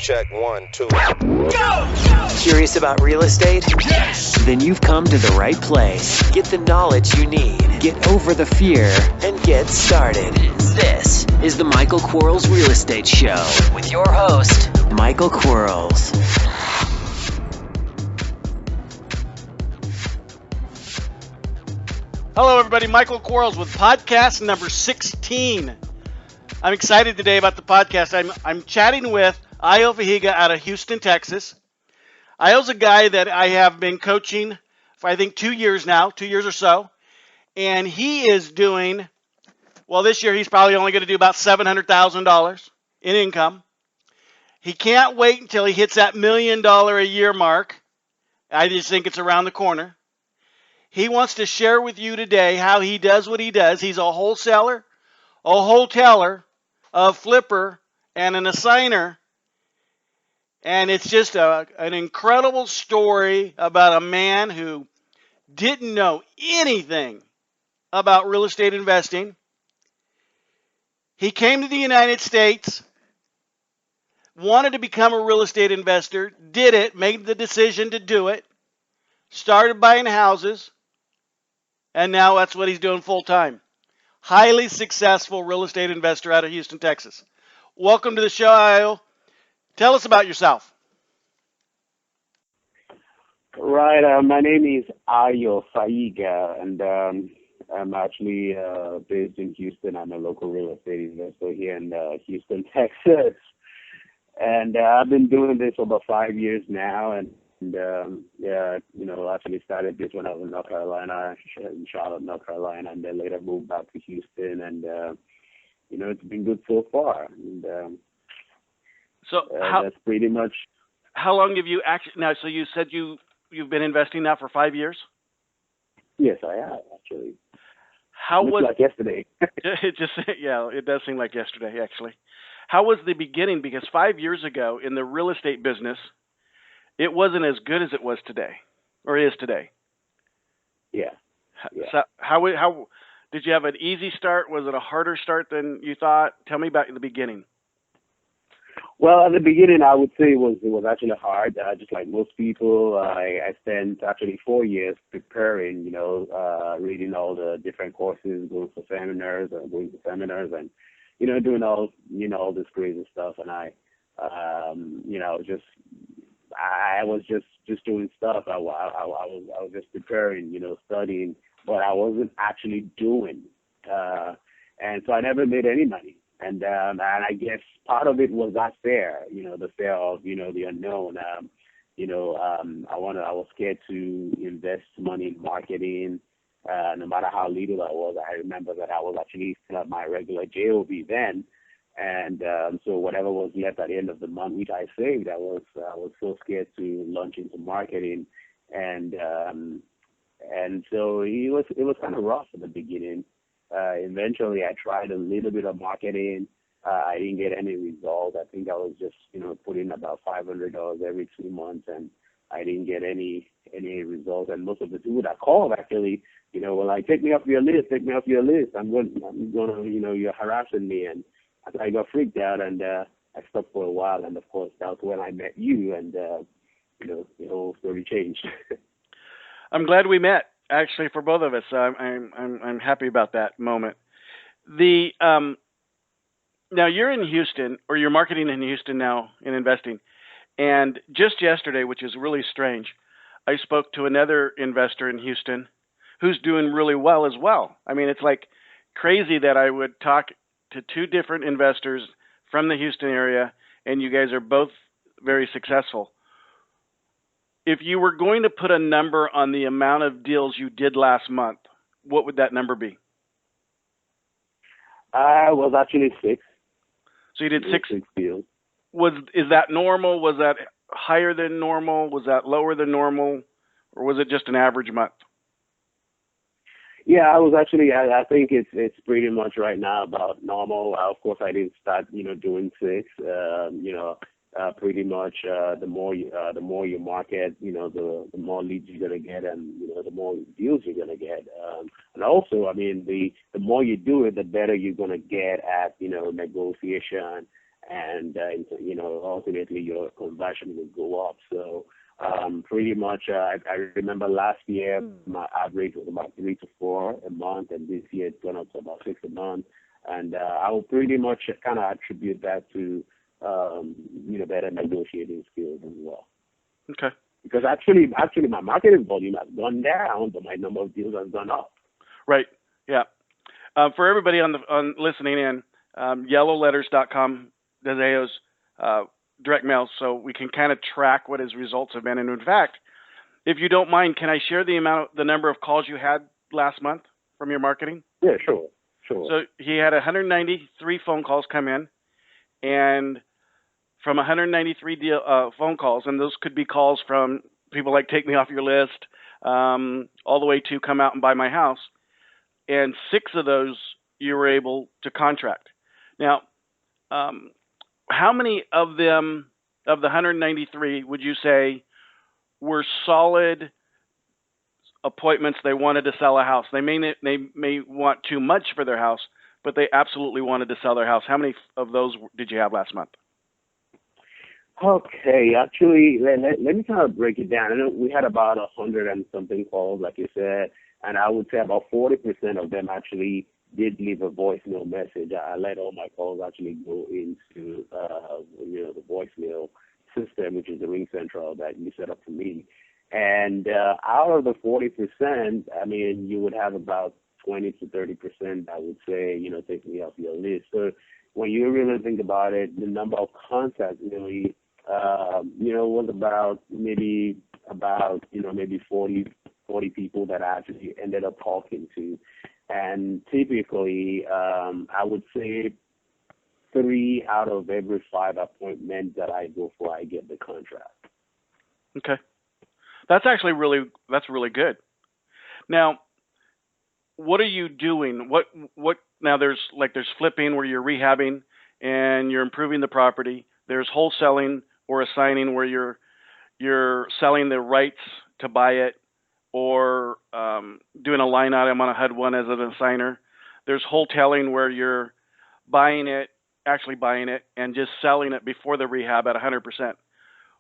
Check 1, 2. Go! Curious about real estate? Yes! Then you've come to the right place. Get the knowledge you need, get over the fear, and get started. This is the Michael Quarles Real Estate Show with your host, Michael Quarles. Hello, everybody. Michael Quarles with podcast number 16. I'm excited today about the podcast. I'm chatting with Ayo Fayiga out of Houston, Texas. Ayo's a guy that I have been coaching for, I think, 2 years now, 2 years or so. And he is doing, well, this year he's probably only going to do about $700,000 in income. He can't wait until he hits that $1 million a year mark. I just think it's around the corner. He wants to share with you today how he does what he does. He's a wholesaler, a wholesaler, a flipper, and an assigner. And it's just an incredible story about a man who didn't know anything about real estate investing. He came to the United States, wanted to become a real estate investor, did it, made the decision to do it, started buying houses, and now that's what he's doing full time. Highly successful real estate investor out of Houston, Texas. Welcome to the show, Ayo. Tell us about yourself. Right. My name is Ayo Fayiga, and I'm actually based in Houston. I'm a local real estate investor here in Houston, Texas. And I've been doing this for about 5 years now. And actually started this when I was in North Carolina, in Charlotte, North Carolina, and then later moved back to Houston. And, it's been good so far. And that's pretty much. How long have you actually, now, so you said you've been investing now for 5 years? Yes, I have, actually. How was like yesterday? It does seem like yesterday, actually. How was the beginning? Because 5 years ago in the real estate business, it wasn't as good as it was today, or is today. Yeah. So how did you have an easy start? Was it a harder start than you thought? Tell me about the beginning. Well, at the beginning, I would say it was actually hard. Just like most people, I spent actually 4 years preparing, reading all the different courses, going to seminars, and, doing all this crazy stuff. And I was just doing stuff. I was just preparing, studying, but I wasn't actually doing. And so I never made any money. And I guess part of it was that fear, the fear of, the unknown. I was scared to invest money in marketing, no matter how little I was. I remember that I was actually still at my regular JOB then. And so whatever was left at the end of the month, which I saved, I was so scared to launch into marketing. And so it was kind of rough at the beginning. Eventually, I tried a little bit of marketing. I didn't get any results. I think I was just, putting about $500 every 2 months, and I didn't get any results. And most of the people that called actually, were like, take me off your list. I'm going to, you're harassing me. And I got freaked out, and I stopped for a while. And of course, that's when I met you, and the whole story changed. I'm glad we met. Actually, for both of us, I'm happy about that moment. Now you're in Houston, or you're marketing in Houston now in investing, and just yesterday, which is really strange, I spoke to another investor in Houston who's doing really well as well. I mean, it's like crazy that I would talk to two different investors from the Houston area, and you guys are both very successful. If you were going to put a number on the amount of deals you did last month, what would that number be? Was actually 6. So you did 6 deals. Is that normal? Was that higher than normal? Was that lower than normal? Or was it just an average month? Yeah, I was actually. I think it's pretty much right now about normal. Of course, I didn't start, doing 6. Pretty much the more you market, the more leads you're gonna get, and the more deals you're gonna get. And also, I mean, the more you do it, the better you're gonna get at negotiation and ultimately your conversion will go up. So pretty much, I remember last year my average was about 3 to 4 a month, and this year it's gone up to about 6 a month. And I will pretty much kind of attribute that to better negotiating skills as well. Okay. Because actually my marketing volume has gone down, but my number of deals has gone up. Right. Yeah. For everybody on listening in, yellowletters.com does Ayo's direct mail, so we can kind of track what his results have been. And in fact, if you don't mind, can I share the number of calls you had last month from your marketing? Yeah, sure. So he had 193 phone calls come in, and from 193 phone calls, and those could be calls from people like take me off your list, all the way to come out and buy my house, and 6 of those you were able to contract. Now, how many of them, of the 193, would you say were solid appointments? They wanted to sell a house. They may want too much for their house, but they absolutely wanted to sell their house. How many of those did you have last month? Okay, actually, let me kind of break it down. I know we had about 100 and something calls, like you said, and I would say about 40% of them actually did leave a voicemail message. I let all my calls actually go into the voicemail system, which is the Ring Central that you set up for me. And out of the 40%, I mean, you would have about 20 to 30%, I would say, take me off your list. So when you really think about it, the number of contacts really, was about maybe 40 people that I actually ended up talking to. And typically, I would say 3 out of every 5 appointments that I go for, I get the contract. Okay. That's actually really good. Now, what are you doing? What now there's flipping where you're rehabbing and you're improving the property. There's wholesaling or assigning where you're selling the rights to buy it, or doing a line item on a HUD one as an assigner. There's wholesaling where you're actually buying it and just selling it before the rehab at 100%.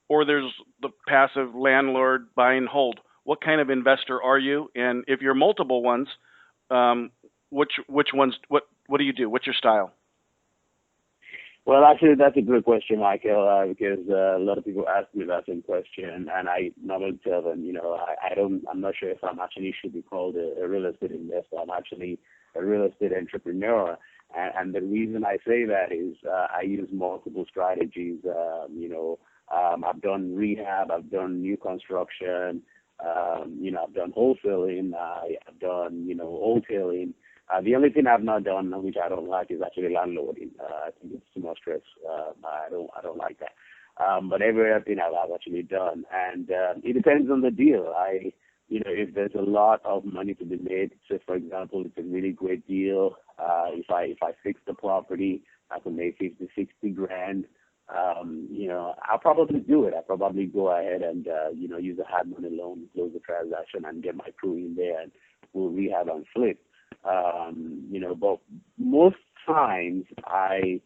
Or there's the passive landlord buy and hold. What kind of investor are you? And if you're multiple ones, which ones? What do you do? What's your style? Well, actually, that's a good question, Michael, because a lot of people ask me that same question, and I normally tell them, I'm not sure if I'm actually should be called a real estate investor. I'm actually a real estate entrepreneur, and the reason I say that is I use multiple strategies. I've done rehab, I've done new construction, I've done wholesaling, I've done, wholesaling. The only thing I've not done, which I don't like, is actually landlording. I think it's too much stress. I don't like that. But everything I've actually done, and it depends on the deal. If there's a lot of money to be made, say for example, it's a really great deal. If I fix the property, I can make 50, 60 grand. I'll probably do it. I'll probably go ahead and use a hard money loan, close the transaction, and get my crew in there, and we'll rehab and flip. But most times I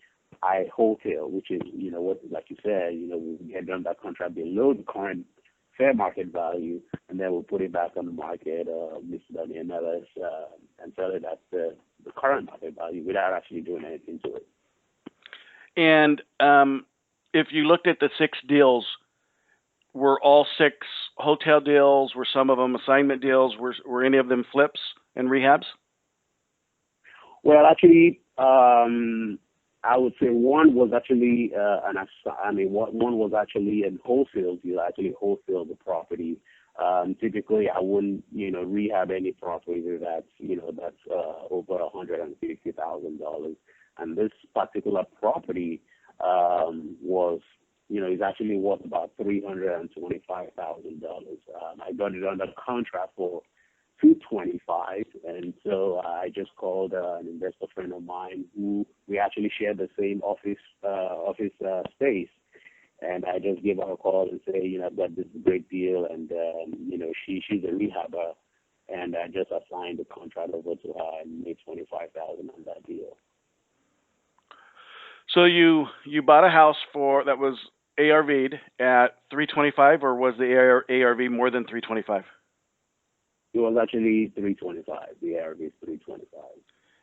wholesale, which is, what, like you said, we get done that contract below the current fair market value, and then we'll put it back on the market, list it on the MLS, and sell it at the current market value without actually doing anything to it. And if you looked at the 6 deals, were all 6 hotel deals? Were some of them assignment deals? Were any of them flips and rehabs? Well, actually, I would say one was actually one was actually a wholesale deal. I actually wholesale the property. Typically, I wouldn't rehab any property that's over $150,000. And this particular property was is actually worth about $325,000. I got it under contract for $225,000, and so I just called an investor friend of mine who we actually share the same office space, and I just gave her a call and say, I've got this great deal, and she's a rehabber, and I just assigned the contract over to her and made $25,000 on that deal. So you bought a house for that was ARV'd at 325, or was the ARV more than 325? It was actually 325. The ARV is 325.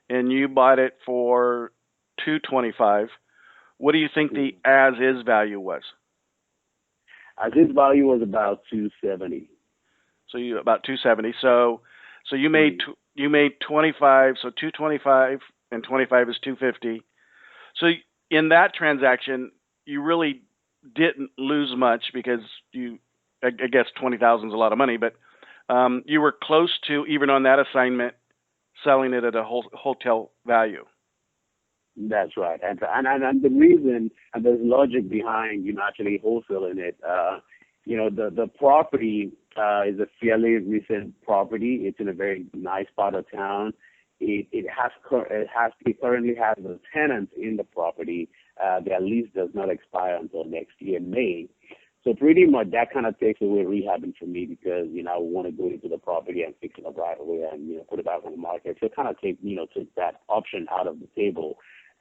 And you bought it for 225. What do you think the as is value was? As its value was about 270. So you about 270. So you made Mm. you made 25. So 225 and 25 is 250. So in that transaction, you really didn't lose much because I guess 20,000 is a lot of money, but you were close to, even on that assignment, selling it at a hotel value. That's right. And the reason, and there's logic behind, actually wholesaling it. The property is a fairly recent property. It's in a very nice part of town. It currently has a tenant in the property. Their lease does not expire until next year, May. So pretty much that kind of takes away rehabbing for me because, I want to go into the property and fix it up right away and, put it back on the market. So kind of took that option out of the table.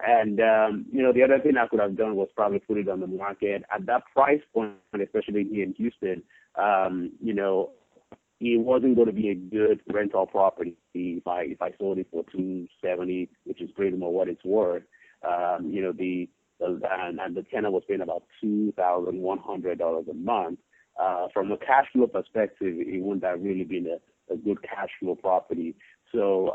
And, the other thing I could have done was probably put it on the market at that price point, especially here in Houston. It wasn't going to be a good rental property if I sold it for 270, which is pretty much what it's worth. And the tenant was paying about $2,100 a month. From a cash flow perspective, it wouldn't have really been a good cash flow property. So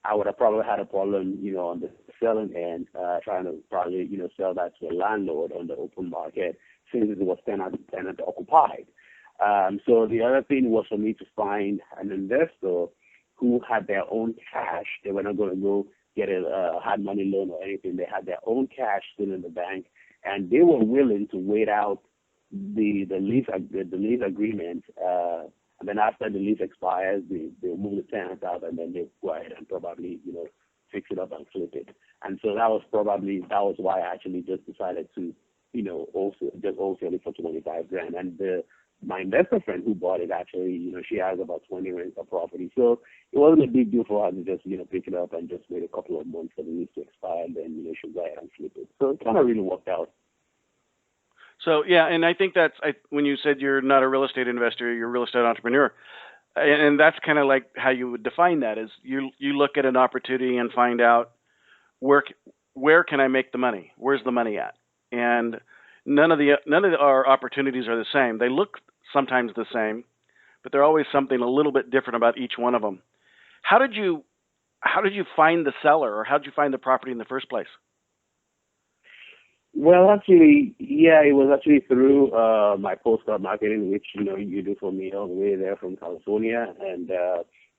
I would have probably had a problem, on the selling end, trying to probably, sell that to a landlord on the open market since it was tenant occupied. So the other thing was for me to find an investor who had their own cash. They were not going to go get a hard money loan or anything. They had their own cash still in the bank, and they were willing to wait out the lease agreement. And then after the lease expires, they'll move the tenants out, and then they'll go ahead and probably fix it up and flip it. And so that was why I actually just decided to also sell it for 25 grand. And my investor friend who bought it actually, she has about 20 rental property. So it wasn't a big deal for her to just, pick it up and just wait a couple of months for the lease to expire and then, she'll go ahead and flip it. So it kind of really worked out. So, yeah, and I think when you said you're not a real estate investor, you're a real estate entrepreneur. And that's kind of like how you would define that is you look at an opportunity and find out where can I make the money? Where's the money at? And none of our opportunities are the same. They look sometimes the same, but they're always something a little bit different about each one of them. How did you find the seller, or how did you find the property in the first place? Well, actually, yeah, it was actually through my postcard marketing, which you do for me all the way there from California, and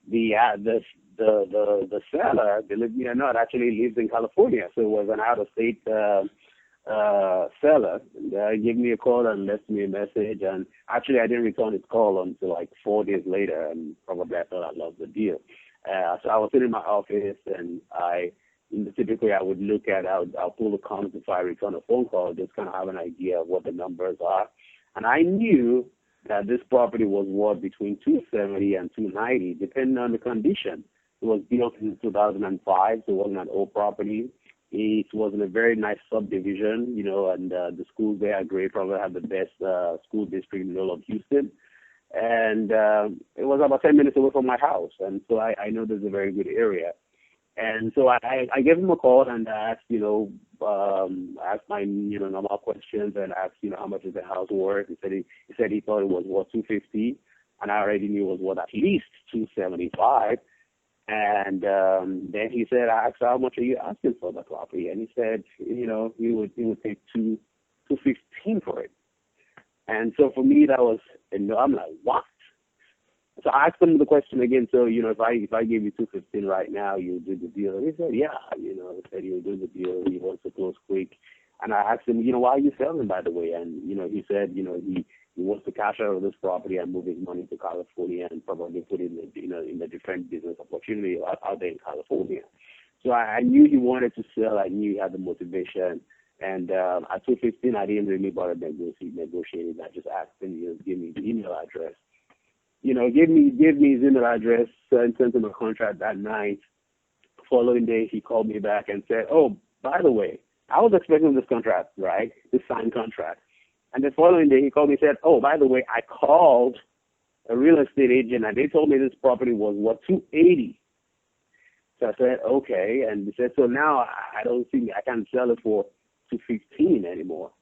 the seller, believe me or not, actually lives in California, so it was an out-of-state seller. And gave me a call and left me a message, and actually I didn't return his call until like 4 days later, and probably I thought I loved the deal. So I was sitting in my office, and typically I would I'll pull the comments if I return a phone call, just kind of have an idea of what the numbers are. And I knew that this property was worth between 270 and 290, depending on the condition. It was built in 2005, so it wasn't an old property. It was in a very nice subdivision, and the schools there are great, probably have the best school district in all of Houston. And it was about 10 minutes away from my house, and so I know this is a very good area. And so I gave him a call and asked, asked my, normal questions and asked, how much is the house worth? He said he thought it was worth 250, and I already knew it was worth at least 275. And then he said, I asked, how much are you asking for the property? And he said, he would take 215 for it. And so for me, that was, I'm like, what? So I asked him the question again. So, if I give you 215 right now, you'll do the deal. And he said, yeah, he said he'll do the deal. He wants to close quick. And I asked him, why are you selling, by the way? And, he said, he wants to cash out of this property and move his money to California and probably put it in a different business opportunity out there in California. So I knew he wanted to sell. I knew he had the motivation. And at 215, I didn't really bother negotiating. I just asked him, give me the email address. Gave me his email address and sent him a contract that night. Following day, he called me back and said, oh, by the way, I was expecting this contract, right? This signed contract. And the following day, he called me and said, oh, by the way, I called a real estate agent, and they told me this property was, what, 280. So I said, okay. And he said, so now I don't see, I can't sell it for 215 anymore.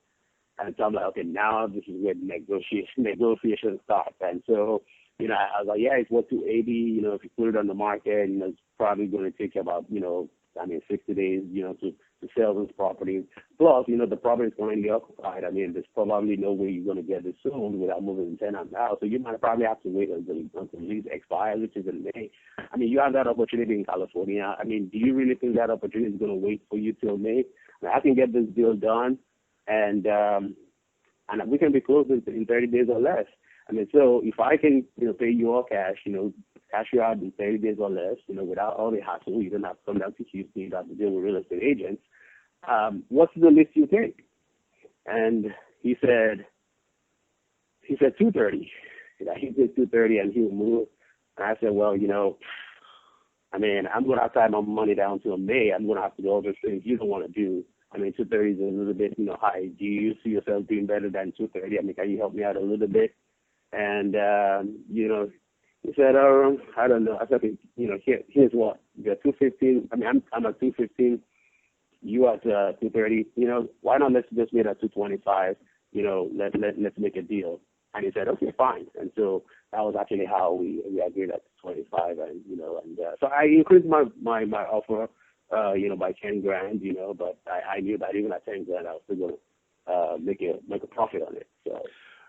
And so I'm like, okay, now this is where negotiation starts. And so, you know, I was like, yeah, it's worth 280. You know, if you put it on the market, you know, it's probably going to take you about, 60 days, to sell this property. Plus, the property is currently occupied. I mean, there's probably no way you're going to get it sold without moving the tenant out. So you might probably have to wait until the lease expires, which is in May. I mean, you have that opportunity in California. I mean, do you really think that opportunity is going to wait for you till May? I can get this deal done, and we can be closed in 30 days or less. I mean, so if I can, pay you all cash, cash you out in 30 days or less, without all the hassle, you don't have to come down to Houston, you don't have to deal with real estate agents. What's the least you take? And he said 230. He said 230, and he would move. And I said, well, I mean, I'm going to have to have my money down till May. I'm going to have to do all those things you don't want to do. I mean, 230 is a little bit, high. Do you see yourself doing better than 230? I mean, can you help me out a little bit? And, he said, I don't know. I said, here's what. You're 215. I mean, I'm at 215. You at 230. Why not let's just meet at 225? Let's make a deal. And he said, okay, fine. And so that was actually how we agreed at 25. And, so I increased my offer, by 10 grand, but I knew that even at 10 grand, I was still going to make a profit on it. So.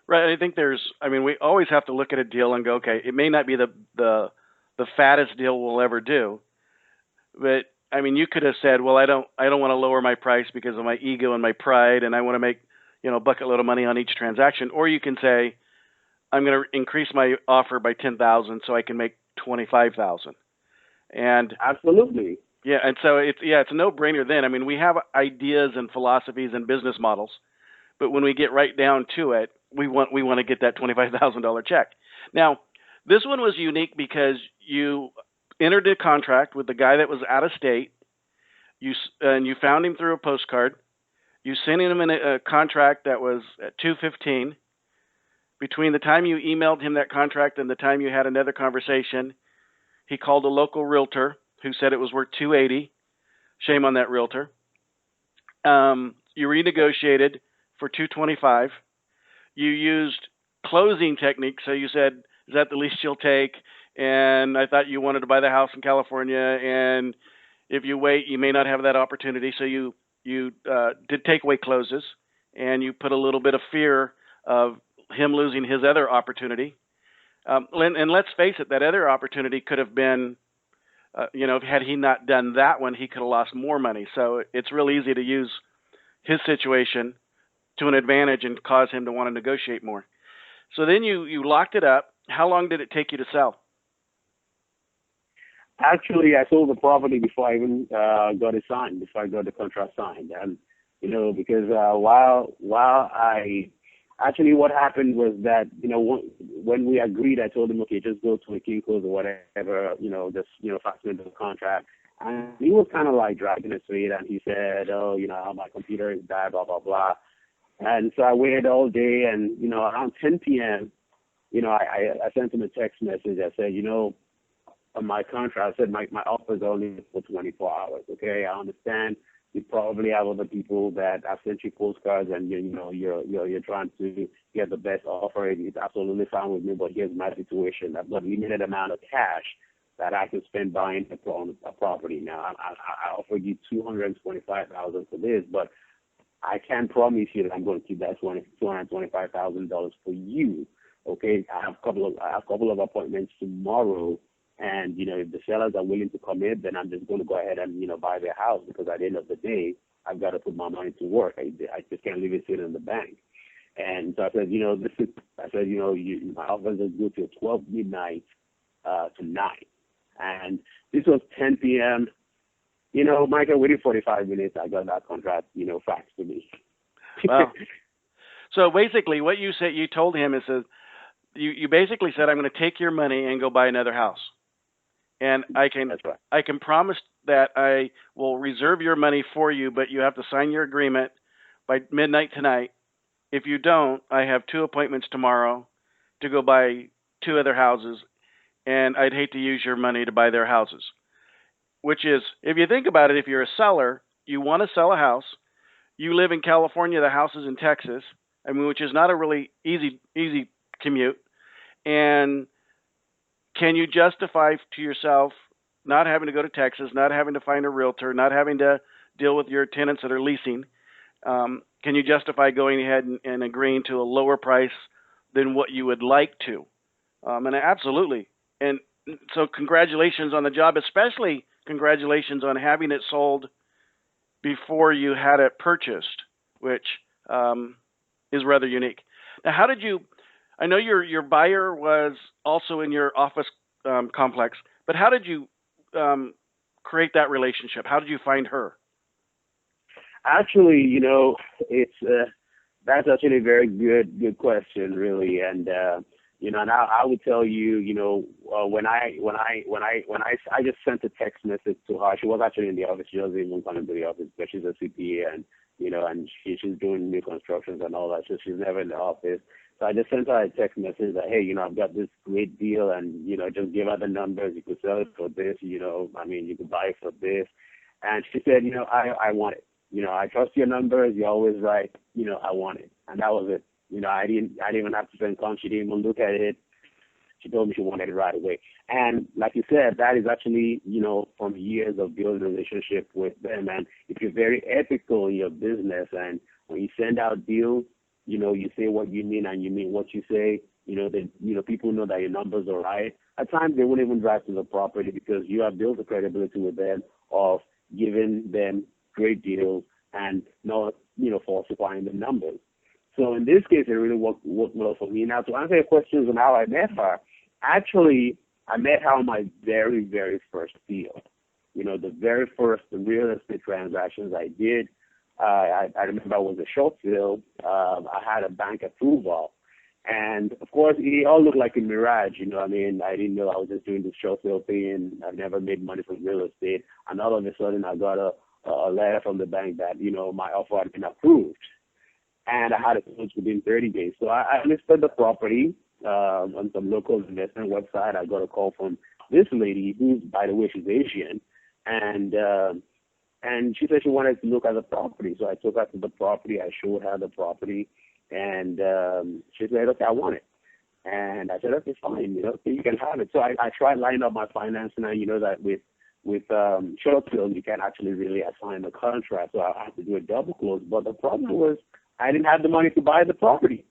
Right. I think we always have to look at a deal and go, okay, it may not be the fattest deal we'll ever do, but I mean, you could have said, well, I don't want to lower my price because of my ego and my pride, and I want to make, a bucket load of money on each transaction. Or you can say, I'm going to increase my offer by 10,000 so I can make 25,000. And absolutely. Yeah. And so it's a no brainer then. I mean, we have ideas and philosophies and business models, but when we get right down to it, we want to get that $25,000 check. Now, this one was unique because you entered a contract with the guy that was out of state. You found him through a postcard. You sent him in a contract that was at $215. Between the time you emailed him that contract and the time you had another conversation, he called a local realtor who said it was worth $280. Shame on that realtor. You renegotiated for $225. You used closing techniques. So you said, is that the least you'll take? And I thought you wanted to buy the house in California, and if you wait, you may not have that opportunity. So you did takeaway closes, and you put a little bit of fear of him losing his other opportunity. And let's face it, that other opportunity could have been, had he not done that one, he could have lost more money. So it's real easy to use his situation to an advantage and cause him to want to negotiate more. So then you locked it up. How long did it take you to sell? Actually, I sold the property before I even got it signed, before I got the contract signed. And, because what happened was that, when we agreed, I told him, okay, just go to a Kinko's or whatever, fax me the contract. And he was kind of like dragging his feet, and he said, my computer is bad, blah, blah, blah. And so I waited all day, and, around 10 p.m., I sent him a text message. I said, on my contract, I said, my offer is only for 24 hours, okay? I understand you probably have other people that have sent you postcards, and, you're trying to get the best offer. It's absolutely fine with me, but here's my situation. I've got a limited amount of cash that I can spend buying a property. Now, I offered you $225,000 for this, but I can't promise you that I'm going to keep that $225,000 for you. Okay, I have a couple of appointments tomorrow, and if the sellers are willing to commit, then I'm just going to go ahead and buy their house, because at the end of the day, I've got to put my money to work. I just can't leave it sitting in the bank. And so I said, my offer is go till 12 midnight tonight, and this was 10 p.m. Michael, within 45 minutes, I got that contract, faxed to me. Wow. So basically what you said, you told him is that you basically said, I'm going to take your money and go buy another house. and That's right. I can promise that I will reserve your money for you, but you have to sign your agreement by midnight tonight. If you don't, I have two appointments tomorrow to go buy two other houses, and I'd hate to use your money to buy their houses. Which is, if you think about it, if you're a seller, you want to sell a house. You live in California, the house is in Texas. I mean, which is not a really easy commute. And can you justify to yourself not having to go to Texas, not having to find a realtor, not having to deal with your tenants that are leasing? Can you justify going ahead and agreeing to a lower price than what you would like to? And absolutely. And so congratulations on the job, especially congratulations on having it sold before you had it purchased, which is rather unique. Now, how did you? I know your buyer was also in your office complex, but how did you create that relationship? How did you find her? Actually, it's that's actually a very good question, really. And and I would tell you, when I just sent a text message to her. She was actually in the office. She doesn't even come into the office, but she's a CPA, and and she's doing new constructions and all that. So she's never in the office. So I just sent her a text message that, hey, I've got this great deal, and just give her the numbers. You could sell it for this. You could buy it for this. And she said, I want it. I trust your numbers. You're always right. I want it. And that was it. I didn't even have to spend time. She didn't even look at it. She told me she wanted it right away. And like you said, that is actually, from years of building a relationship with them. And if you're very ethical in your business, and when you send out deals, you say what you mean and you mean what you say, people know that your numbers are right. At times they won't even drive to the property because you have built a credibility with them of giving them great deals and not, falsifying the numbers. So in this case, it really worked well for me. Now, to answer your questions on how I met her, actually, I met her on my very, very first deal. The very first real estate transactions I did. I remember it was a short sale. I had a bank approval. And, of course, it all looked like a mirage. I didn't know I was just doing this short sale thing. I never made money from real estate. And all of a sudden, I got a letter from the bank that, my offer had been approved. And I had it closed within 30 days. So I listed the property on some local investment website. I got a call from this lady, who, by the way, she's Asian. And she said she wanted to look at the property. So I took her to the property. I showed her the property. And she said, okay, I want it. And I said, okay, fine. You can have it. So I tried lining up my financing. And that with short sales, you can't actually really assign the contract. So I had to do a double close. But the problem was I didn't have the money to buy the property.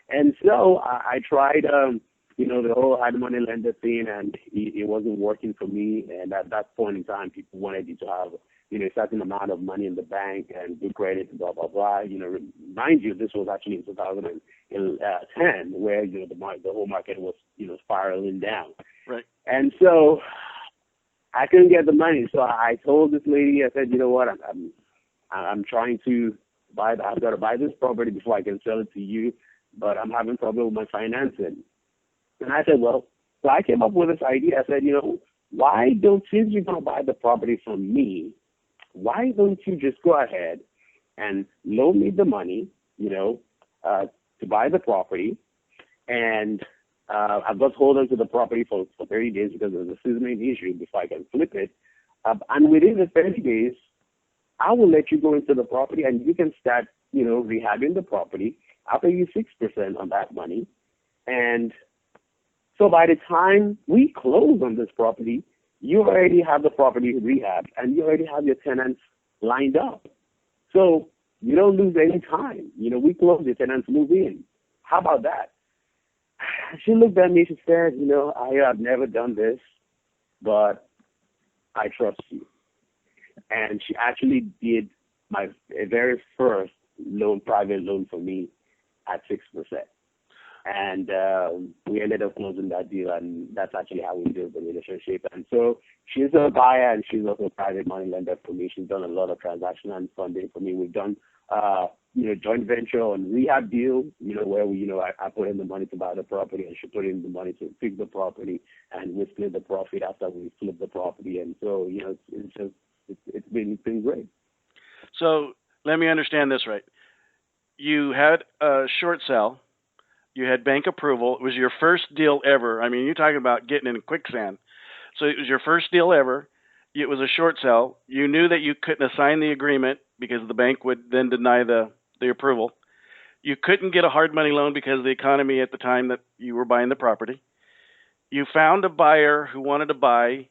And so I tried, the whole hard money lender thing, and it wasn't working for me. And at that point in time, people wanted you to have, a certain amount of money in the bank and good credit, blah, blah, blah. Mind you, this was actually in 2010, where, the whole market was, spiraling down. Right. And so I couldn't get the money. So I told this lady, I said, you know what, I'm trying to I've got to buy this property before I can sell it to you, but I'm having trouble with my financing. And I said, well, so I came up with this idea. I said, since you're going to buy the property from me, why don't you just go ahead and loan me the money, to buy the property, and I've got to hold on to the property for 30 days because there's a seasoning issue before I can flip it. And within the 30 days, I will let you go into the property and you can start, rehabbing the property. I'll pay you 6% on that money. And so by the time we close on this property, you already have the property rehabbed and you already have your tenants lined up. So you don't lose any time. We close, the tenants move in. How about that? She looked at me, she said, I have never done this, but I trust you. And she actually did my very first private loan for me at 6%. And we ended up closing that deal, and that's actually how we built the relationship. And so she's a buyer, and she's also a private money lender for me. She's done a lot of transaction and funding for me. We've done joint venture on rehab deal, where I put in the money to buy the property and she put in the money to fix the property, and we split the profit after we flip the property. And so, it's been great. So let me understand this right. You had a short sale. You had bank approval. It was your first deal ever. I mean, you're talking about getting in quicksand. So it was your first deal ever. It was a short sale. You knew that you couldn't assign the agreement because the bank would then deny the approval. You couldn't get a hard money loan because of the economy at the time that you were buying the property. You found a buyer who wanted to buy.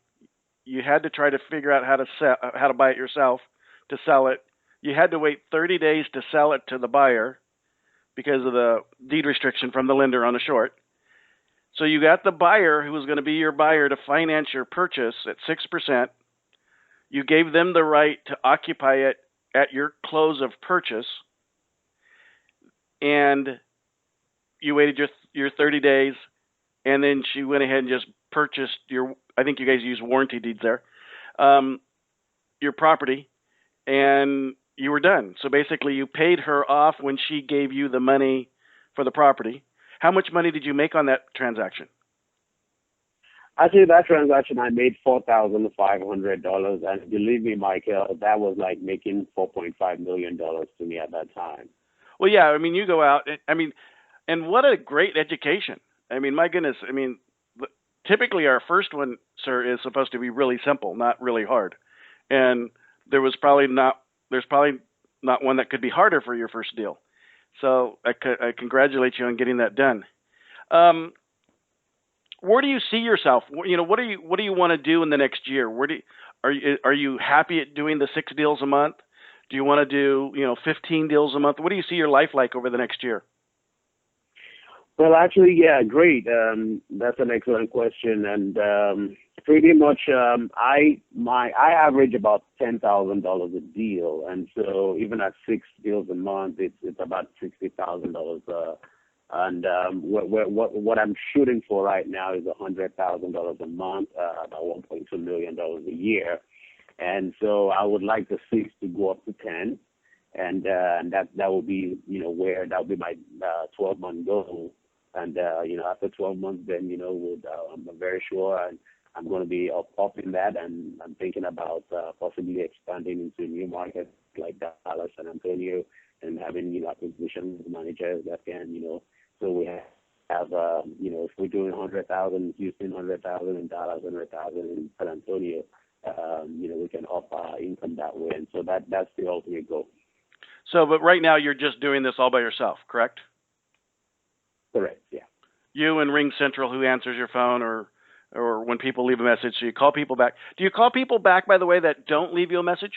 You had to try to figure out how to buy it yourself to sell it. You had to wait 30 days to sell it to the buyer because of the deed restriction from the lender on the short. So you got the buyer who was going to be your buyer to finance your purchase at 6%. You gave them the right to occupy it at your close of purchase, and you waited your 30 days, and then she went ahead and just purchased I think you guys use warranty deeds there, your property, and you were done. So basically you paid her off when she gave you the money for the property. How much money did you make on that transaction? Actually, that transaction, I made $4,500, and believe me, Michael, that was like making $4.5 million to me at that time. Well, yeah, I mean, you go out, and what a great education. I mean, my goodness, typically our first one, sir, is supposed to be really simple, not really hard. And there's probably not one that could be harder for your first deal. So I congratulate you on getting that done. Where do you see yourself? What do you want to do in the next year? Are you happy at doing the 6 deals a month? Do you want to do 15 deals a month? What do you see your life like over the next year? Well, actually, yeah, great. That's an excellent question, and pretty much I average about $10,000 a deal, and so even at 6 deals a month, it's about $60,000. And what I'm shooting for right now is $100,000 a month, about $1.2 million a year, and so I would like the 6 to go up to 10, and that will be that will be my 12-month goal. And after 12 months, then I'm very sure I'm going to be up in that, and I'm thinking about possibly expanding into new markets like Dallas, San Antonio, and having acquisition managers that can so we have if we're doing 100,000 in Houston, 100,000 in Dallas, 100,000 in San Antonio, we can up our income that way, and so that's the ultimate goal. So, but right now you're just doing this all by yourself, correct? Correct, yeah. You and Ring Central, who answers your phone, or when people leave a message, so you call people back. Do you call people back, by the way, that don't leave you a message?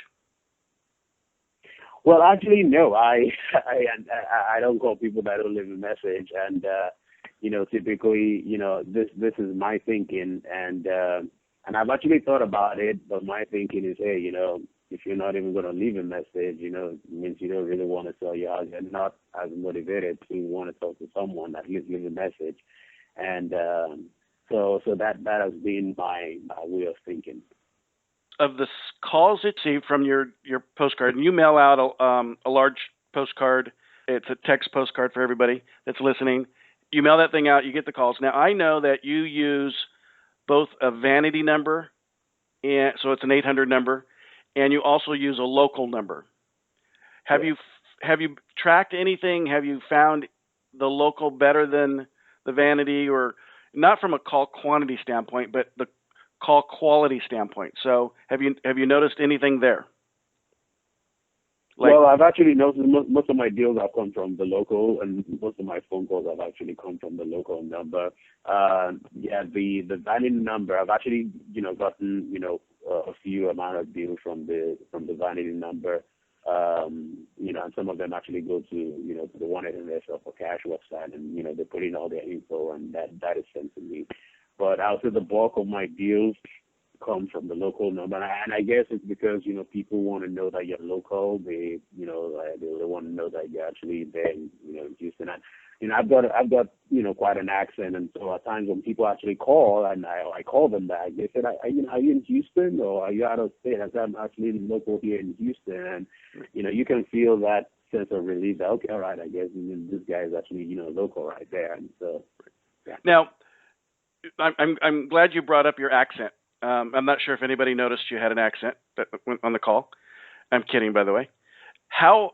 Well, actually, no. I don't call people that don't leave a message, and typically, this is my thinking, and I've actually thought about it, but my thinking is, hey, if you're not even going to leave a message, it means you don't really want to sell your house. You're not as motivated to want to talk to someone that leaves a message. And so that has been my way of thinking. Of the calls received from your postcard, and you mail out a large postcard. It's a text postcard for everybody that's listening. You mail that thing out, you get the calls. Now, I know that you use both a vanity number, and so it's an 800 number, and you also use a local number. Have you tracked anything? Have you found the local better than the vanity, or not from a call quantity standpoint, but the call quality standpoint? So have you noticed anything there? Well, I've actually noticed most of my deals have come from the local, and most of my phone calls have actually come from the local number. The vanity number, I've actually gotten a few amount of deals from the vanity number. And some of them actually go to the 1-800 for cash website, and they put in all their info, and that is sent to me. But I would say the bulk of my deals come from the local number, and I guess it's because people want to know that you're local. They want to know that you're actually there in Houston. And I've got quite an accent, and so at times when people actually call, and I call them back, they said, are you in Houston, or are you out of state? I said, I'm actually local here in Houston, and you can feel that sense of relief that, okay, all right, I guess this guy is actually, local right there. And so, yeah. Now, I'm glad you brought up your accent. I'm not sure if anybody noticed you had an accent on the call. I'm kidding, by the way. How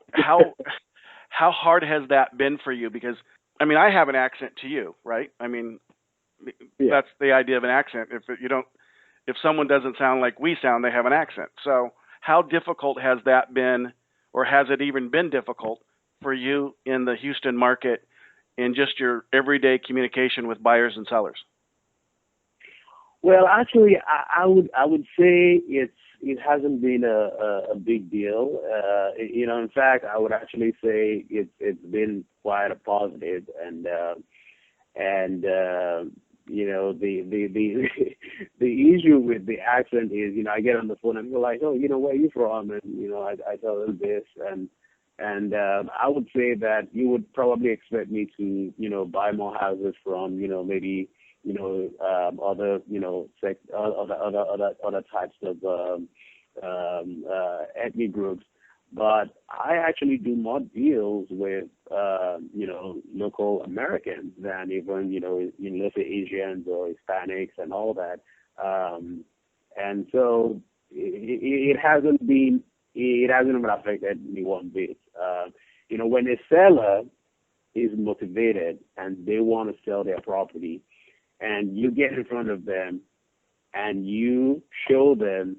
how hard has that been for you? Because I mean, I have an accent to you, right? I mean, Yeah. that's the idea of an accent. If someone doesn't sound like we sound, they have an accent. So how difficult has that been, or has it even been difficult for you in the Houston market in just your everyday communication with buyers and sellers? Well, actually, I would say it hasn't been a big deal. In fact, I would actually say it's been quite a positive, and the the issue with the accent is, I get on the phone and go like, oh, where are you from? And I tell them this, and I would say that you would probably expect me to buy more houses from maybe other other types of ethnic groups. But I actually do more deals with, local Americans than even, let's say Asians or Hispanics and all that. And so it hasn't even affected me one bit. When a seller is motivated and they want to sell their property, and you get in front of them and you show them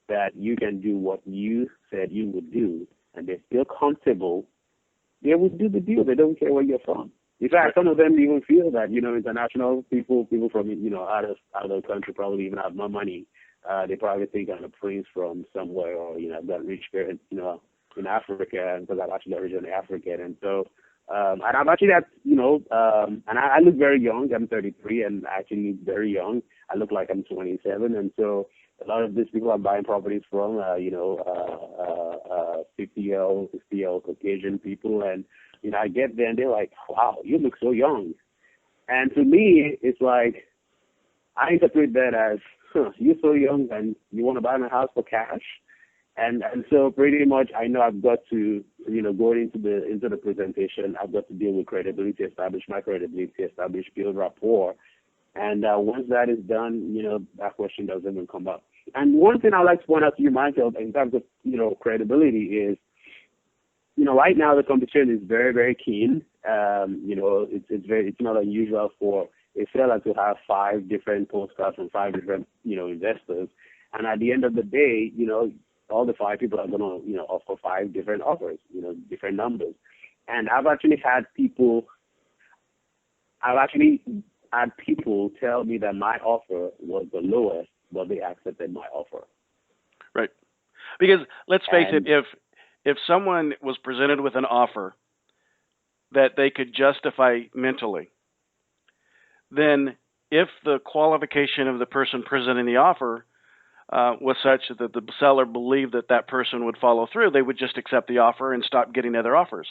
that you can do what you said you would do, and they're still comfortable, they would do the deal. They don't care where you're from. In fact, some of them even feel that, international people from, out of the country probably even have more money. They probably think I'm a prince from somewhere, or, I've got rich parents, in Africa, because I'm actually originally African. And so, and I'm actually and I look very young. I'm 33 and actually very young. I look like I'm 27. And so, a lot of these people I'm buying properties from, 50-year-old, 60-year-old Caucasian people. And, I get there and they're like, wow, you look so young. And to me, it's like, I interpret that as, you're so young and you want to buy my house for cash. And so pretty much I know I've got to, going into the presentation, I've got to deal with credibility, establish my credibility, build rapport. And once that is done, that question doesn't even come up. And one thing I'd like to point out to you, Michael, in terms of, credibility is, right now the competition is very, very keen. It's not unusual for a seller to have 5 different postcards from 5 different, investors. And at the end of the day, all the 5 people are going to, offer 5 different offers, different numbers. And I've actually had people tell me that my offer was the lowest, but they accepted my offer. Right. Because let's face it, if someone was presented with an offer that they could justify mentally, then if the qualification of the person presenting the offer was such that the seller believed that person would follow through, they would just accept the offer and stop getting other offers.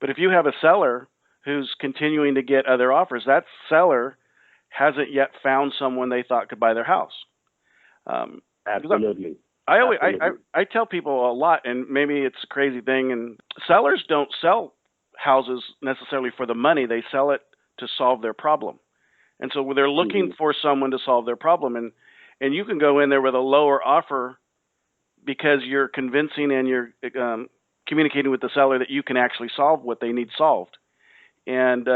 But if you have a seller who's continuing to get other offers, that seller hasn't yet found someone they thought could buy their house. Absolutely. I tell people a lot, and maybe it's a crazy thing, and sellers don't sell houses necessarily for the money. They sell it to solve their problem. And so they're looking for someone to solve their problem. And you can go in there with a lower offer because you're convincing and you're communicating with the seller that you can actually solve what they need solved. And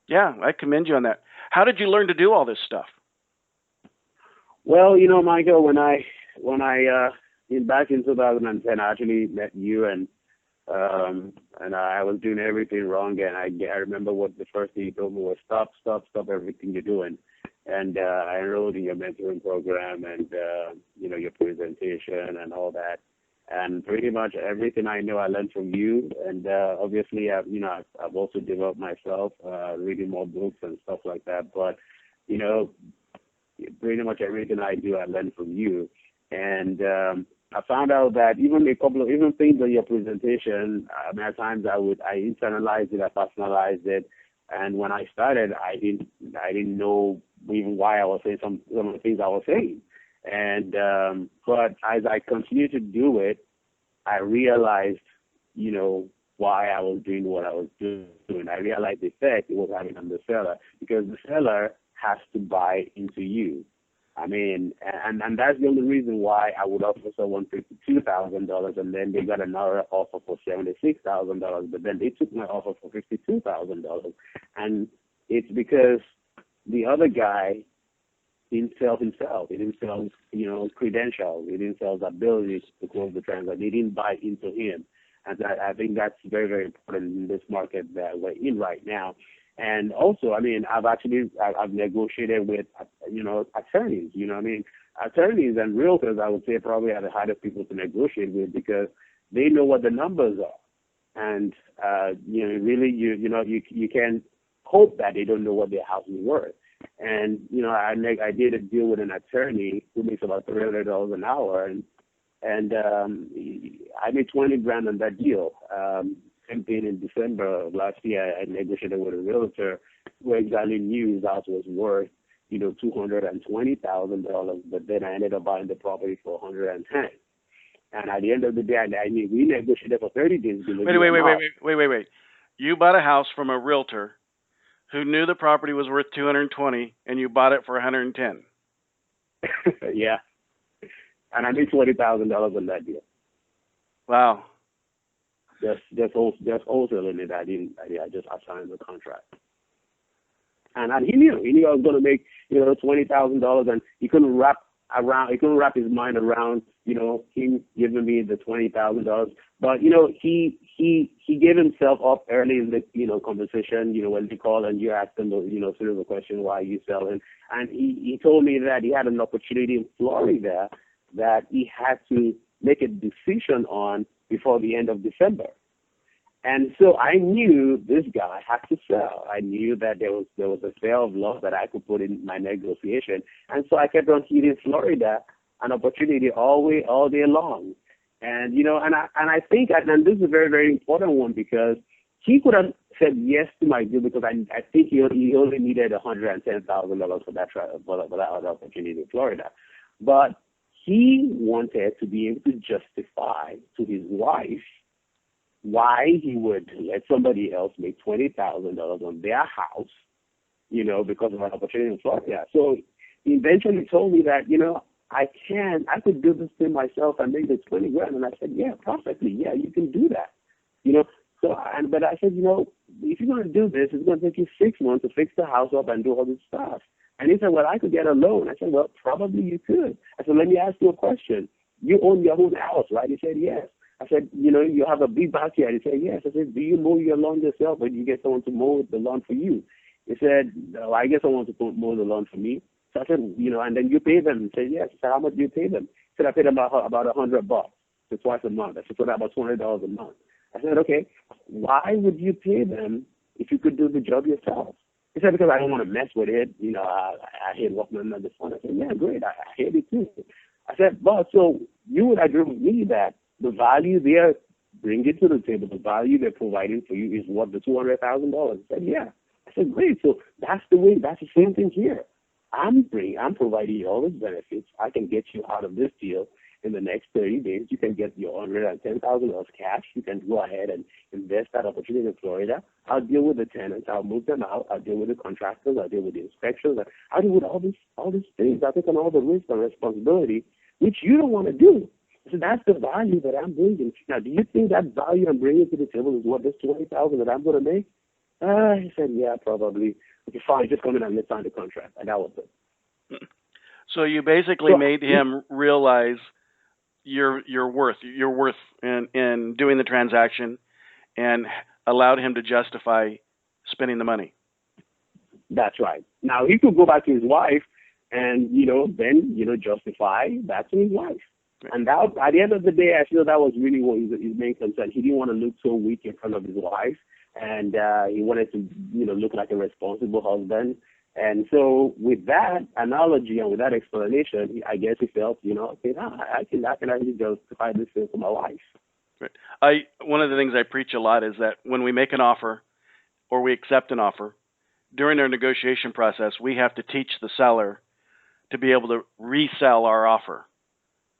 I commend you on that. How did you learn to do all this stuff? Well, Michael, when I back in 2010, I actually met you, and I was doing everything wrong, and I remember what the first thing you told me was stop everything you're doing. And I enrolled in your mentoring program and your presentation and all that. And pretty much everything I know I learned from you. And obviously, I've also developed myself, reading more books and stuff like that. But pretty much everything I do, I learned from you. And I found out that even things on your presentation, at times I internalized it, I personalized it. And when I started, I didn't know even why I was saying some of the things I was saying. And but as I continued to do it, I realized why I was doing what I was doing. I realized the effect it was having on the seller, because the seller has to buy into you. I mean, and that's the only reason why I would offer someone $52,000, and then they got another offer for $76,000, but then they took my offer for $52,000, and it's because the other guy didn't sell himself. He didn't sell, credentials. He didn't sell his ability to close the transaction. They didn't buy into him. And I think that's very, very important in this market that we're in right now. And also, I mean, I've negotiated with, attorneys. Attorneys and realtors, I would say, probably are the hardest people to negotiate with, because they know what the numbers are. And, really, you can hope that they don't know what their house is worth. And, I did a deal with an attorney who makes about $300 an hour, and I made $20,000 on that deal. Same thing in December of last year. I negotiated with a realtor who exactly knew his house was worth, $220,000, but then I ended up buying the property for $110,000. And at the end of the day, we negotiated for 30 days. Wait. You bought a house from a realtor who knew the property was worth $220,000, and you bought it for $110,000. Yeah. And I made $20,000 on that deal. Wow. Just wholesaling it. I signed the contract. And he knew I was going to make, $20,000, and he couldn't wrap his mind around, him giving me the $20,000. But, he gave himself up early in the, conversation, when they called and you asked him, sort of a question, why are you selling? And he told me that he had an opportunity in Florida that he had to make a decision on before the end of December. And so I knew this guy had to sell. I knew that there was a sale of love that I could put in my negotiation. And so I kept on hitting Florida an opportunity all day long. And, I think, and this is a very, very important one, because he could have said yes to my deal, because I think he only needed $110,000 for that other opportunity in Florida. But he wanted to be able to justify to his wife why he would let somebody else make $20,000 on their house, because of an opportunity in Florida. So he eventually told me that, I could do this thing myself and make the $20,000. And I said, yeah, perfectly. Yeah, you can do that. But I said, if you're going to do this, it's going to take you 6 months to fix the house up and do all this stuff. And he said, well, I could get a loan. I said, well, probably you could. I said, let me ask you a question. You own your own house, right? He said, yes. I said, you have a big backyard. He said, yes. I said, do you mow your lawn yourself, or do you get someone to mow the lawn for you? He said, no, I get someone to mow the lawn for me. So I said, and then you pay them. He said, yes. I said, how much do you pay them? He said, I pay them about $100 for twice a month. I said, so that's about $200 a month. I said, okay, why would you pay them if you could do the job yourself? He said, because I don't want to mess with it. I hate walking on the phone. I said, yeah, great. I hate it too. I said, but so you would agree with me that the value they're bringing to the table, the value they're providing for you is what, the $200,000? He said, yeah. I said, great. So that's the same thing here. I'm providing you all these benefits. I can get you out of this deal in the next 30 days. You can get your $110,000 cash. You can go ahead and invest that opportunity in Florida. I'll deal with the tenants. I'll move them out. I'll deal with the contractors. I'll deal with the inspections. I'll deal with all these things. I'll take on all the risk and responsibility, which you don't want to do. So that's the value that I'm bringing. Now, do you think that value I'm bringing to the table is what, this $20,000 that I'm going to make? He said, yeah, probably. Okay, fine, just come in and let's sign the contract. And that was it. So you basically made him realize your worth in doing the transaction, and allowed him to justify spending the money. That's right. Now, he could go back to his wife and, then, justify that to his wife. Right. And that, at the end of the day, I feel that was really what his main concern. He didn't want to look so weak in front of his wife, and he wanted to, look like a responsible husband. And so with that analogy and with that explanation, I guess he felt, okay, I can actually justify this thing for my wife. Right. One of the things I preach a lot is that when we make an offer or we accept an offer, during our negotiation process, we have to teach the seller to be able to resell our offer.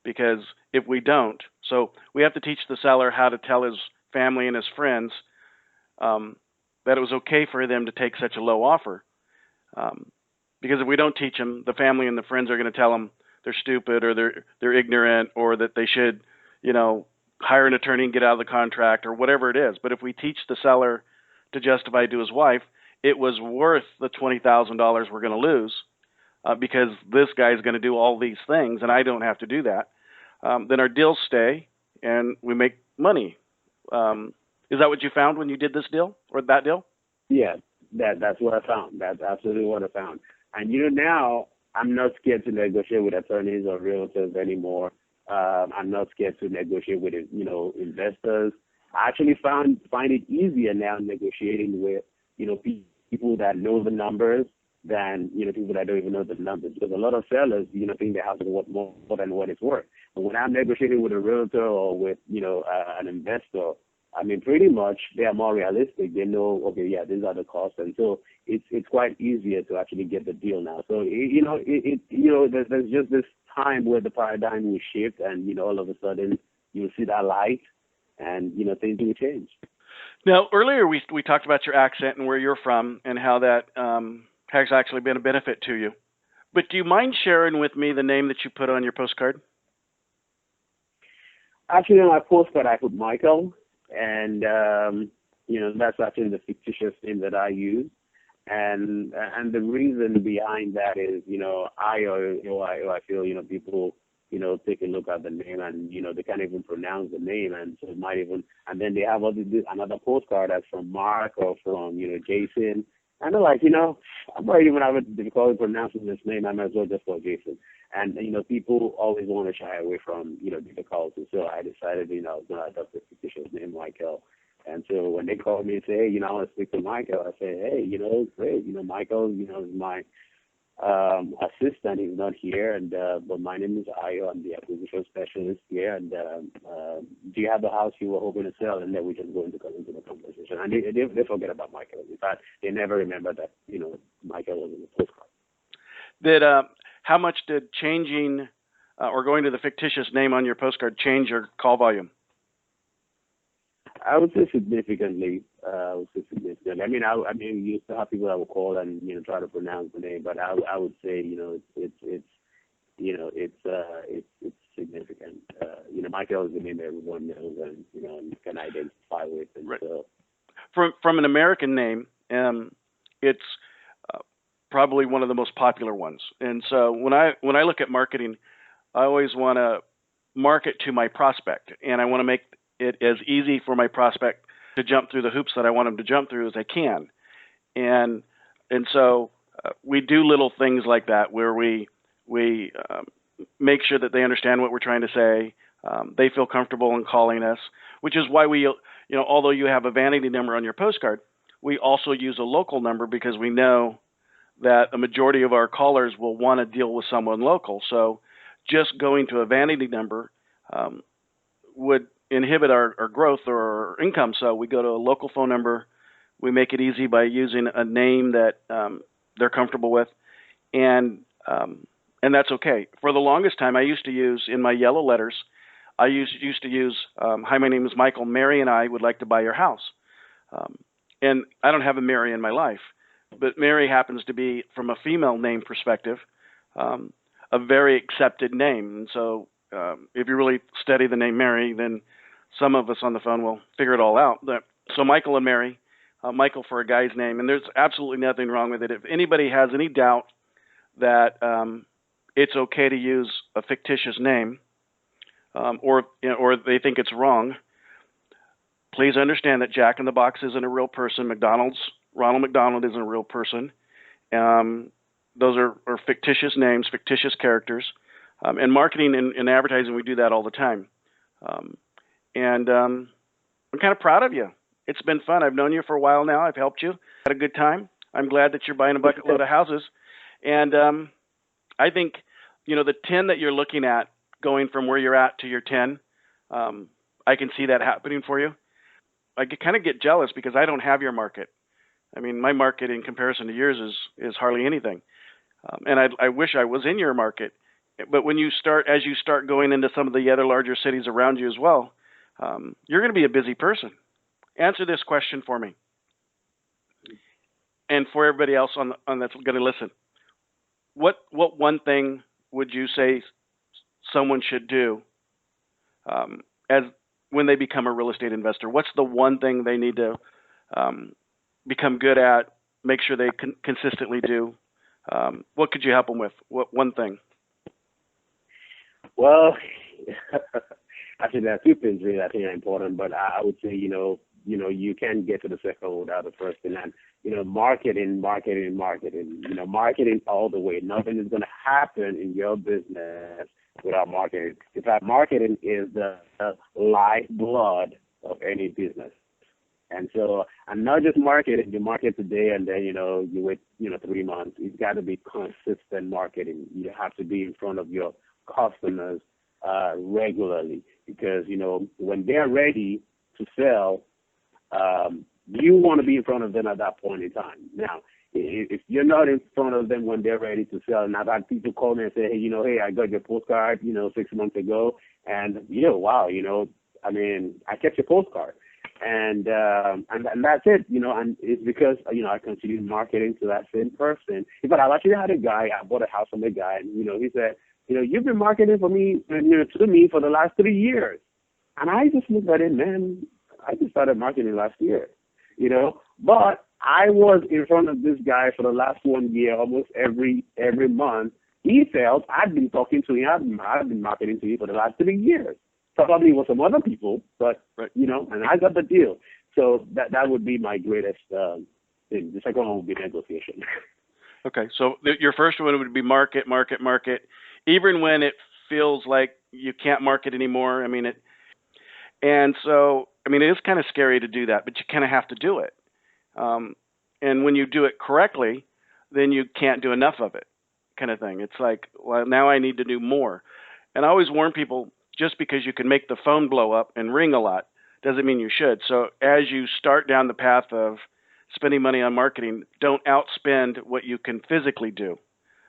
Because if we don't, so we have to teach the seller how to tell his family and his friends that it was okay for them to take such a low offer. Because if we don't teach them, the family and the friends are going to tell them they're stupid or they're ignorant or that they should, hire an attorney and get out of the contract or whatever it is. But if we teach the seller to justify to his wife, it was worth the $20,000 we're going to lose because this guy's going to do all these things and I don't have to do that. Then our deals stay and we make money. Is that what you found when you did this deal or that deal? Yeah, that's what I found. That's absolutely what I found. And now I'm not scared to negotiate with attorneys or realtors anymore. I'm not scared to negotiate with investors. I actually find it easier now negotiating with people that know the numbers than people that don't even know the numbers, because a lot of sellers think their house is worth more than what it's worth. But when I'm negotiating with a realtor or with an investor, I mean, pretty much they are more realistic. They know, okay, yeah, these are the costs, and so it's quite easier to actually get the deal now. So there's just this time where the paradigm will shift, and all of a sudden you'll see that light, and things will change. Now, earlier we talked about your accent and where you're from, and how that has actually been a benefit to you. But do you mind sharing with me the name that you put on your postcard? Actually, on my postcard I put Michael. And that's actually the fictitious name that I use, and the reason behind that is I feel people take a look at the name and they can't even pronounce the name, and so it might even, and then they have another postcard that's from Mark or from Jason, and they're like I'm not even having difficulty pronouncing this name. I might as well just call Jason. And people always want to shy away from difficulty, so I decided I was going to adopt a fictitious name, Michael. And so when they call me and say, hey, I want to speak to Michael, I say, hey, great, Michael, is my assistant. He's not here, and but my name is Ayo. I'm the acquisition specialist here. And do you have the house you were hoping to sell? And then we just go into the conversation. And they forget about Michael. In fact, they never remember that Michael was in the postcard. How much did changing or going to the fictitious name on your postcard change your call volume? I would say significantly. I mean, I mean, you used to have people that would call and try to pronounce the name, but I would say it's significant. Michael is the name everyone knows and can identify with, and right. So from an American name, it's probably one of the most popular ones. And so when I look at marketing, I always want to market to my prospect, and I want to make it as easy for my prospect to jump through the hoops that I want them to jump through as I can. And so we do little things like that where we make sure that they understand what we're trying to say. They feel comfortable in calling us, which is why we, although you have a vanity number on your postcard, we also use a local number because we know that a majority of our callers will want to deal with someone local. So just going to a vanity number would inhibit our growth or our income. So we go to a local phone number. We make it easy by using a name that they're comfortable with, and that's okay. For the longest time, I used to use in my yellow letters, I used to use, hi, my name is Michael. Mary and I would like to buy your house. And I don't have a Mary in my life, but Mary happens to be, from a female name perspective, a very accepted name. And so if you really study the name Mary, then some of us on the phone will figure it all out. So Michael and Mary, Michael for a guy's name, and there's absolutely nothing wrong with it. If anybody has any doubt that it's okay to use a fictitious name, or they think it's wrong, please understand that Jack in the Box isn't a real person. Ronald McDonald isn't a real person. Those are fictitious names, fictitious characters. And marketing and advertising, we do that all the time. And I'm kind of proud of you. It's been fun. I've known you for a while now. I've helped you. Had a good time. I'm glad that you're buying a bucket load of houses. And I think, the 10 that you're looking at, going from where you're at to your 10, I can see that happening for you. I kind of get jealous because I don't have your market. I mean, my market in comparison to yours is hardly anything. And I wish I was in your market. But as you start going into some of the other larger cities around you as well, you're going to be a busy person. Answer this question for me, and for everybody else on that's going to listen. What one thing would you say someone should do as when they become a real estate investor? What's the one thing they need to become good at? Make sure they consistently do. What could you help them with? What one thing? Well, actually, there are two things really I think are important, but I would say, you can't get to the second without the first thing. And, marketing, marketing all the way. Nothing is going to happen in your business without marketing. In fact, marketing is the lifeblood of any business. And so, and not just marketing, you market today and then, you wait, 3 months. It's got to be consistent marketing. You have to be in front of your customers regularly because, when they're ready to sell, you want to be in front of them at that point in time. Now, if you're not in front of them when they're ready to sell, and I've had people call me and say, hey, I got your postcard, 6 months ago, and, wow, I kept your postcard. And that's it, and it's because, I continue marketing to that same person. But I've actually had a guy, I bought a house from a guy, and, he said, you've been marketing for me, to me for the last 3 years. And I just looked at it, man, I just started marketing last year, but I was in front of this guy for the last 1 year, almost every month. He felt I'd been talking to him, I've been marketing to him for the last 3 years. Probably with some other people, but, right. And I got the deal. So that would be my greatest thing. The second one would be negotiation. Okay, so your first one would be market. Even when it feels like you can't market anymore, it is kind of scary to do that, but you kind of have to do it. And when you do it correctly, then you can't do enough of it, kind of thing. It's like, well, now I need to do more. And I always warn people, just because you can make the phone blow up and ring a lot doesn't mean you should. So as you start down the path of spending money on marketing, don't outspend what you can physically do.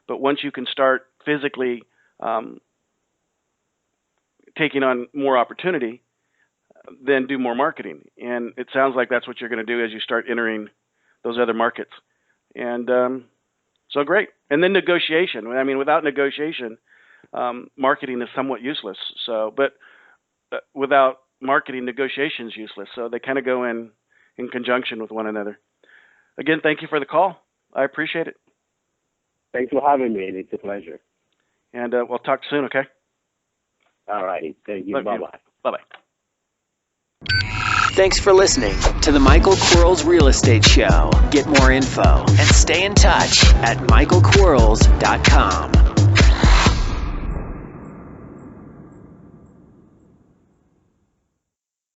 But once you can start physically taking on more opportunity, then do more marketing. And it sounds like that's what you're going to do as you start entering those other markets. And so great. And then negotiation. Without negotiation, marketing is somewhat useless. So, but without marketing, negotiation is useless. So they kind of go in conjunction with one another. Again, thank you for the call. I appreciate it. Thanks for having me. It's a pleasure. And we'll talk soon, okay? All righty. Thank you. Bye-bye. Bye-bye. Thanks for listening to the Michael Quarles Real Estate Show. Get more info and stay in touch at michaelquarles.com.